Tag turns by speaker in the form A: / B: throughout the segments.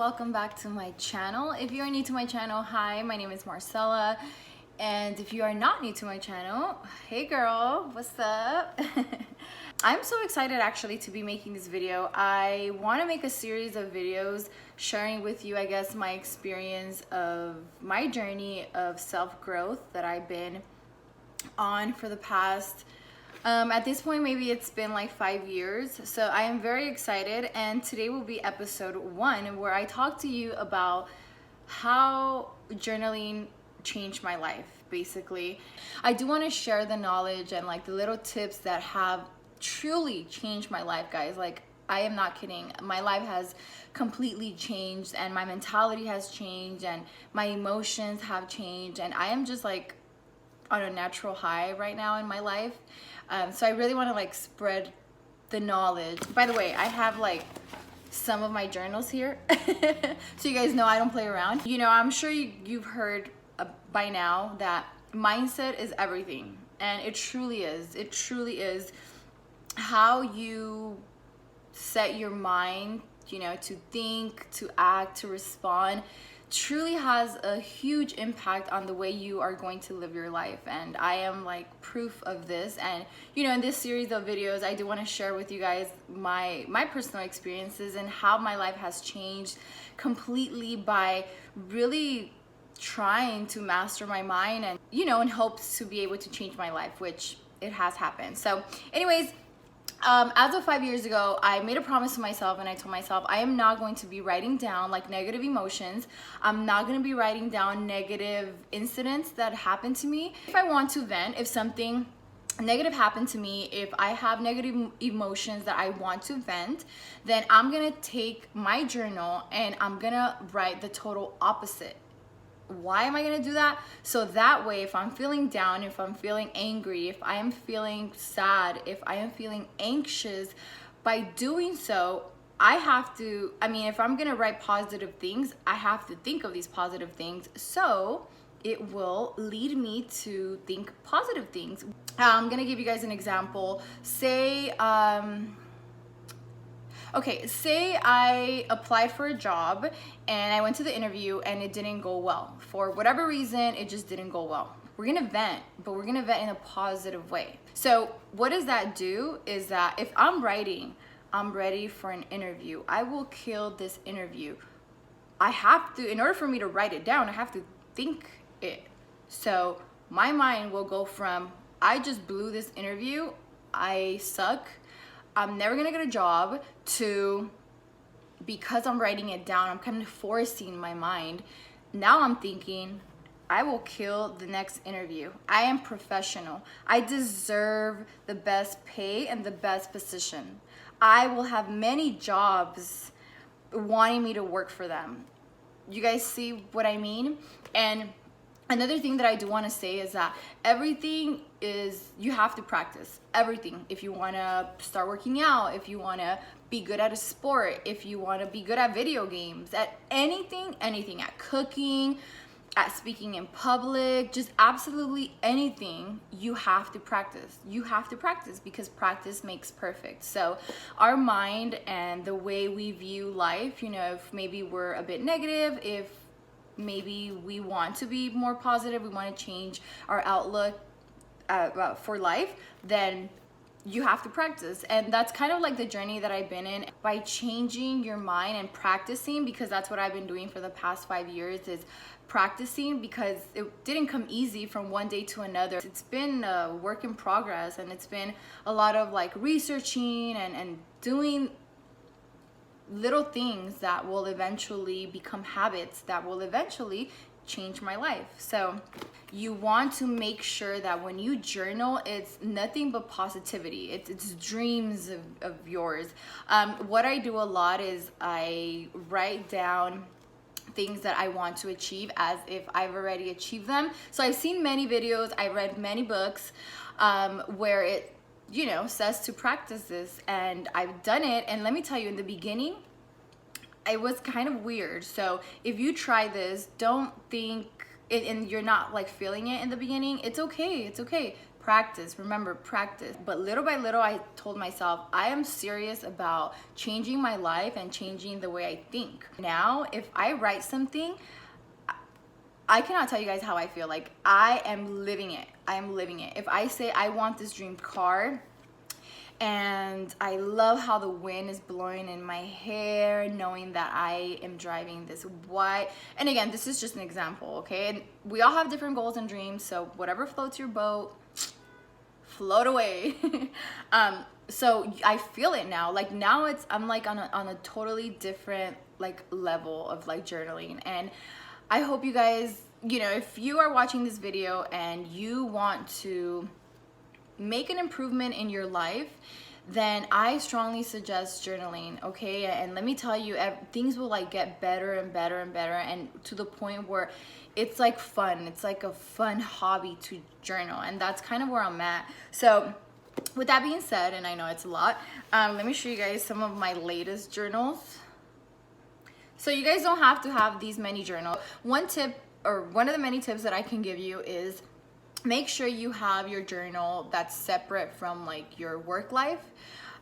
A: welcome back to my channel. If you are new to my channel, hi, my name is Marcella. And if you are not new to my channel, hey girl, what's up? I'm so excited actually to be making this video. I want to make a series of videos sharing with you, I guess, my experience of my journey of self-growth that I've been on for the past at this point, maybe it's been like 5 years. So I am very excited, and today will be episode 1 where I talk to you about how journaling changed my life. Basically, I do want to share the knowledge and like the little tips that have truly changed my life, guys. Like, I am not kidding. My life has completely changed, and my mentality has changed, and my emotions have changed, and I am just like on a natural high right now in my life. So I really want to like spread the knowledge. By the way, I have like some of my journals here so you guys know I don't play around. You know, I'm sure you've heard by now that mindset is everything, and it truly is. It truly is. How you set your mind, you know, to think, to act, to respond, truly has a huge impact on the way you are going to live your life. And I am like proof of this. And you know, in this series of videos, I do want to share with you guys my personal experiences and how my life has changed completely by really trying to master my mind, and you know, in hopes to be able to change my life, which it has happened. So anyways, as of 5 years ago, I made a promise to myself, and I told myself I am not going to be writing down like negative emotions. I'm not going to be writing down negative incidents that happened to me. If I want to vent, if something negative happened to me, if I have negative emotions that I want to vent, then I'm going to take my journal and I'm going to write the total opposite. Why am I gonna do that? So that way, if I'm feeling down, if I'm feeling angry, if I am feeling sad, if I am feeling anxious, by doing so, I have to, if I'm gonna write positive things, I have to think of these positive things. So it will lead me to think positive things. I'm gonna give you guys an example. Say I applied for a job and I went to the interview and it didn't go well. For whatever reason, it just didn't go well. We're gonna vent, but we're gonna vent in a positive way. So what does that do is that if I'm writing, I'm ready for an interview, I will kill this interview. I have to, in order for me to write it down, I have to think it. So my mind will go from, I just blew this interview, I suck, I'm never gonna get a job, to, because I'm writing it down, I'm kind of forcing my mind. Now I'm thinking, I will kill the next interview. I am professional. I deserve the best pay and the best position. I will have many jobs wanting me to work for them. You guys see what I mean? And another thing that I do want to say is that everything is, you have to practice everything. If you want to start working out, if you want to be good at a sport, if you want to be good at video games, at anything, at cooking, at speaking in public, just absolutely anything, you have to practice. You have to practice, because practice makes perfect. So our mind and the way we view life, you know, if maybe we're a bit negative, if maybe we want to be more positive, we want to change our outlook for life, then you have to practice. And that's kind of like the journey that I've been in, by changing your mind and practicing, because that's what I've been doing for the past 5 years, is practicing, because it didn't come easy from one day to another. It's been a work in progress, and it's been a lot of like researching and doing little things that will eventually become habits that will eventually change my life. So you want to make sure that when you journal, it's nothing but positivity. It's dreams of yours. What I do a lot is I write down things that I want to achieve as if I've already achieved them. So I've seen many videos, I read many books where it, you know, says to practice this, and I've done it. And let me tell you, in the beginning, it was kind of weird. So if you try this, don't think and you're not like feeling it in the beginning, it's okay. practice. Remember, practice. But little by little, I told myself, I am serious about changing my life and changing the way I think. Now, if I write something, I cannot tell you guys how I feel. Like, I am living it. I am living it. If I say I want this dream car, and I love how the wind is blowing in my hair, knowing that I am driving this white, and again, this is just an example, okay? And we all have different goals and dreams, so whatever floats your boat, float away. So I feel it now. Like, now I'm like on a totally different like level of like journaling. And I hope you guys, you know, if you are watching this video and you want to make an improvement in your life, then I strongly suggest journaling, okay? And let me tell you, things will like get better and better and better, and to the point where it's like fun. It's like a fun hobby to journal, and that's kind of where I'm at. So with that being said, and I know it's a lot, let me show you guys some of my latest journals. So you guys don't have to have these many journals. One tip, or one of the many tips that I can give you, is make sure you have your journal that's separate from like your work life.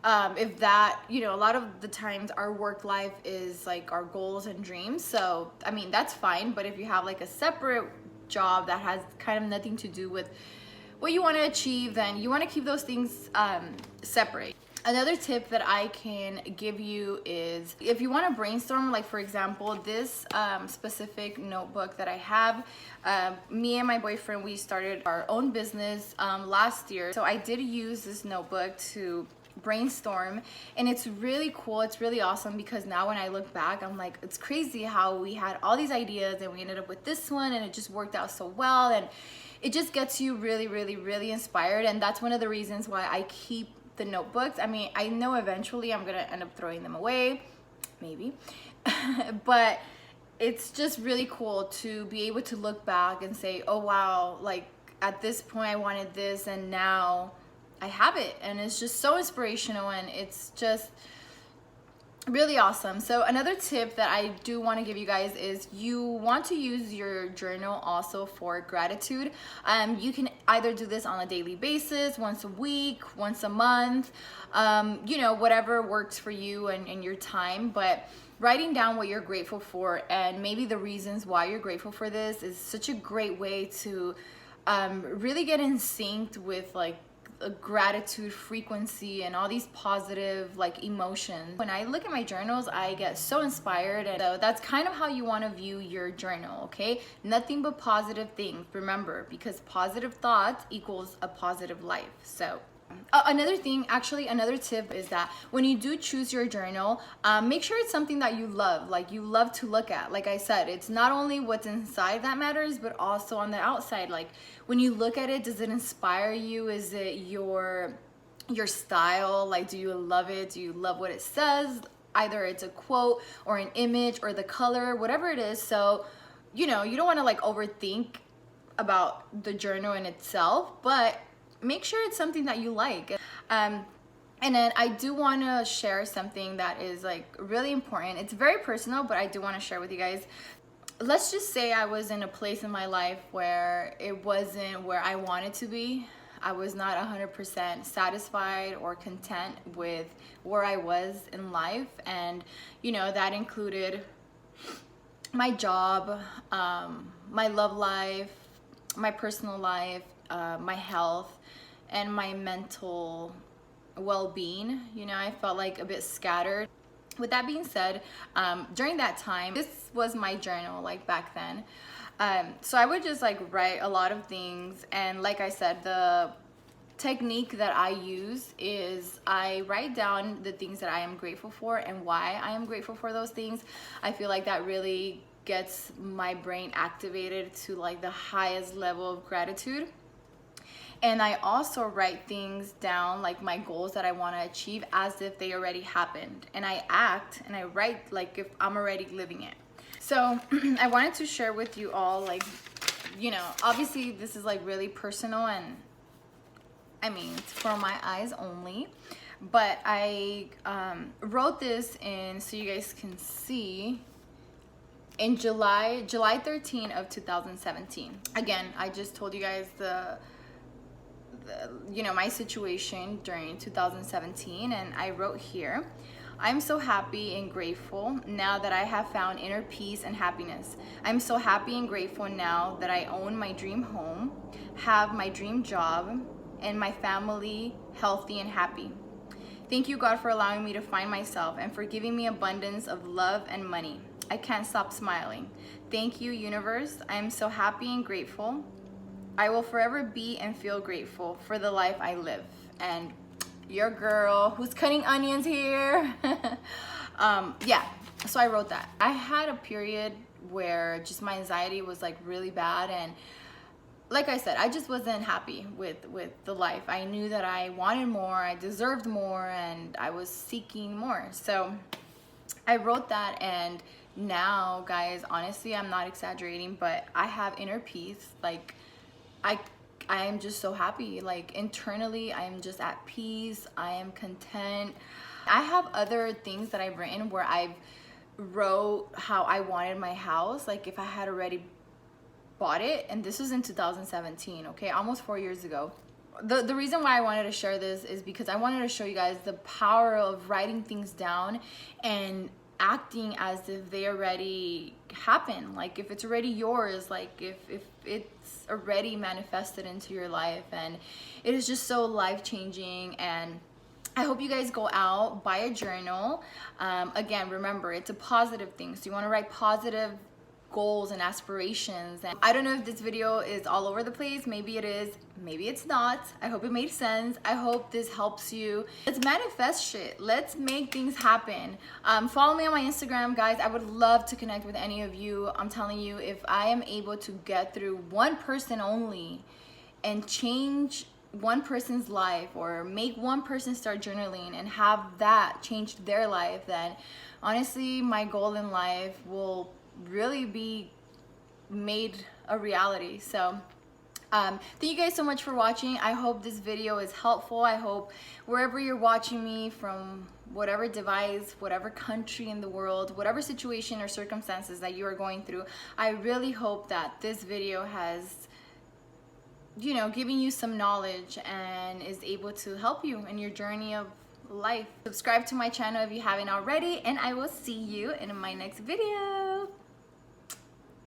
A: If that, you know, a lot of the times our work life is like our goals and dreams. So, I mean, that's fine. But if you have like a separate job that has kind of nothing to do with what you want to achieve, then you want to keep those things separate. Another tip that I can give you is if you want to brainstorm, like for example, this specific notebook that I have, me and my boyfriend, we started our own business last year. So I did use this notebook to brainstorm, and it's really cool. It's really awesome because now when I look back, I'm like, it's crazy how we had all these ideas and we ended up with this one, and it just worked out so well. And it just gets you really, really, really inspired. And that's one of the reasons why I keep the notebooks. I mean, I know eventually I'm gonna end up throwing them away, maybe, but it's just really cool to be able to look back and say, oh wow, like at this point I wanted this and now I have it. And it's just so inspirational, and it's just really awesome. So another tip that I do want to give you guys is you want to use your journal also for gratitude. You can either do this on a daily basis, once a week, once a month, you know, whatever works for you and your time. But writing down what you're grateful for and maybe the reasons why you're grateful for this is such a great way to really get in sync with like a gratitude frequency and all these positive like emotions. When I look at my journals, I get so inspired, and so that's kind of how you want to view your journal, okay? Nothing but positive things, remember, because positive thoughts equals a positive life. So another thing, actually another tip, is that when you do choose your journal, make sure it's something that you love, like you love to look at. Like I said, it's not only what's inside that matters, but also on the outside. Like when you look at it, does it inspire you? Is it your style? Like, do you love it? Do you love what it says? Either it's a quote or an image or the color, whatever it is. So, you know, you don't want to like overthink about the journal in itself, but make sure it's something that you like. And then I do want to share something that is like really important. It's very personal, but I do want to share with you guys. Let's just say I was in a place in my life where it wasn't where I wanted to be. I was not 100% satisfied or content with where I was in life. And, you know, that included my job, my love life, my personal life, my health, and my mental well-being. You know, I felt like a bit scattered. With that being said, during that time, this was my journal, like back then. So I would just like write a lot of things, and like I said, the technique that I use is I write down the things that I am grateful for and why I am grateful for those things. I feel like that really gets my brain activated to like the highest level of gratitude. And I also write things down, like my goals that I want to achieve, as if they already happened. And I act and I write like if I'm already living it. So I wanted to share with you all, like, you know, obviously this is like really personal, and I mean, it's for my eyes only. But I wrote this in, so you guys can see, in July 13 of 2017. Again, I just told you guys my situation during 2017, and I wrote here, I'm so happy and grateful now that I have found inner peace and happiness. I'm so happy and grateful now that I own my dream home, have my dream job, and my family healthy and happy. Thank you, God, for allowing me to find myself and for giving me abundance of love and money. I can't stop smiling. Thank you, universe. I am so happy and grateful. I will forever be and feel grateful for the life I live. And your girl who's cutting onions here. Yeah, so I wrote that. I had a period where just my anxiety was like really bad, and like I said, I just wasn't happy with the life. I knew that I wanted more, I deserved more, and I was seeking more. So I wrote that, and now, guys, honestly, I'm not exaggerating, but I have inner peace. Like, I am just so happy. Like, internally, I am just at peace. I am content. I have other things that I've written where I've wrote how I wanted my house, like if I had already bought it, and this was in 2017, okay, almost 4 years ago. The reason why I wanted to share this is because I wanted to show you guys the power of writing things down and acting as if they already happen, like if it's already yours, like if it's already manifested into your life. And it is just so life-changing. And I hope you guys go out, buy a journal. Again, remember, it's a positive thing, so you want to write positive goals and aspirations. And I don't know if this video is all over the place. Maybe it is, maybe it's not. I hope it made sense. I hope this helps you. Let's manifest shit. Let's make things happen. Follow me on my Instagram, guys. I would love to connect with any of you. I'm telling you, if I am able to get through one person only and change one person's life, or make one person start journaling and have that change their life, then honestly, my goal in life will really be made a reality. So thank you guys so much for watching. I hope this video is helpful. I hope wherever you're watching me from, whatever device, whatever country in the world, whatever situation or circumstances that you are going through, I really hope that this video has, you know, giving you some knowledge and is able to help you in your journey of life. Subscribe to my channel if you haven't already, and I will see you in my next video.